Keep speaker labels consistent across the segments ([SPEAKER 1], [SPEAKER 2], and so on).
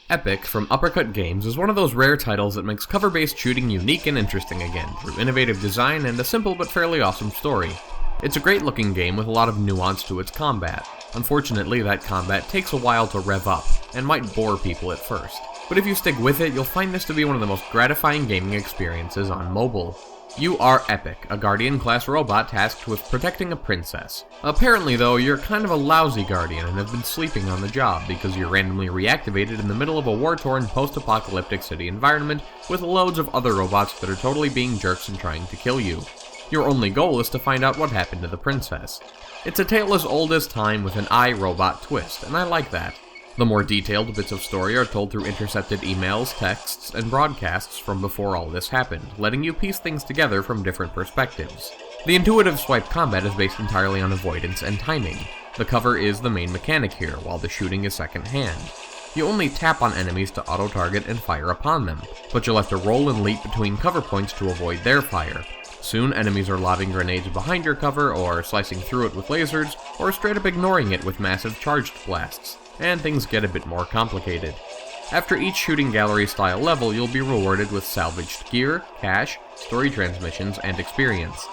[SPEAKER 1] Epoch from Uppercut Games is one of those rare titles that makes cover-based shooting unique and interesting again, through innovative design and a simple but fairly awesome story. It's a great-looking game with a lot of nuance to its combat. Unfortunately, that combat takes a while to rev up, and might bore people at first. But if you stick with it, you'll find this to be one of the most gratifying gaming experiences on mobile. You are Epoch, a Guardian-class robot tasked with protecting a princess. Apparently though, you're kind of a lousy Guardian and have been sleeping on the job because you're randomly reactivated in the middle of a war-torn post-apocalyptic city environment with loads of other robots that are totally being jerks and trying to kill you. Your only goal is to find out what happened to the princess. It's a tale as old as time with an iRobot twist, and I like that. The more detailed bits of story are told through intercepted emails, texts, and broadcasts from before all this happened, letting you piece things together from different perspectives. The intuitive swipe combat is based entirely on avoidance and timing. The cover is the main mechanic here, while the shooting is second hand. You only tap on enemies to auto-target and fire upon them, but you'll have to roll and leap between cover points to avoid their fire. Soon, enemies are lobbing grenades behind your cover, or slicing through it with lasers, or straight up ignoring it with massive charged blasts, and things get a bit more complicated. After each shooting gallery style level, you'll be rewarded with salvaged gear, cash, story transmissions, and experience.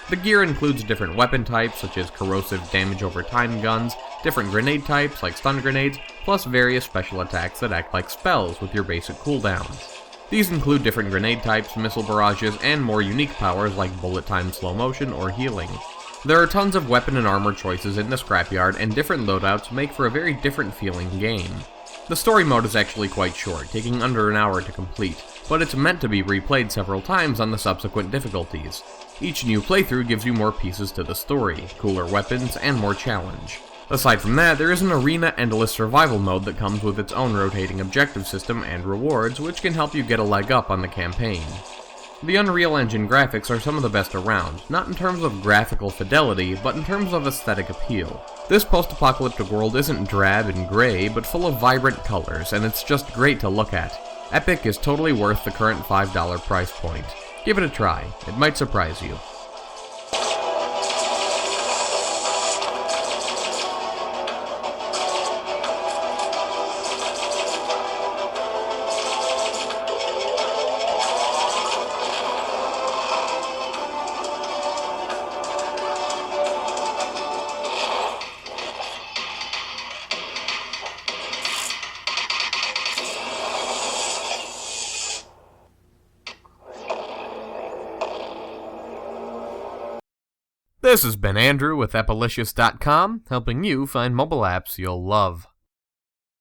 [SPEAKER 1] The gear includes different weapon types such as corrosive damage over time guns, different grenade types like stun grenades, plus various special attacks that act like spells with your basic cooldowns. These include different grenade types, missile barrages, and more unique powers like bullet time slow motion or healing. There are tons of weapon and armor choices in the scrapyard, and different loadouts make for a very different feeling game. The story mode is actually quite short, taking under an hour to complete, but it's meant to be replayed several times on the subsequent difficulties. Each new playthrough gives you more pieces to the story, cooler weapons, and more challenge. Aside from that, there is an arena endless survival mode that comes with its own rotating objective system and rewards, which can help you get a leg up on the campaign. The Unreal Engine graphics are some of the best around, not in terms of graphical fidelity, but in terms of aesthetic appeal. This post-apocalyptic world isn't drab and gray, but full of vibrant colors, and it's just great to look at. Epoch is totally worth the current $5 price point. Give it a try, it might surprise you. This has been Andrew with Appolicious.com, helping you find mobile apps you'll love.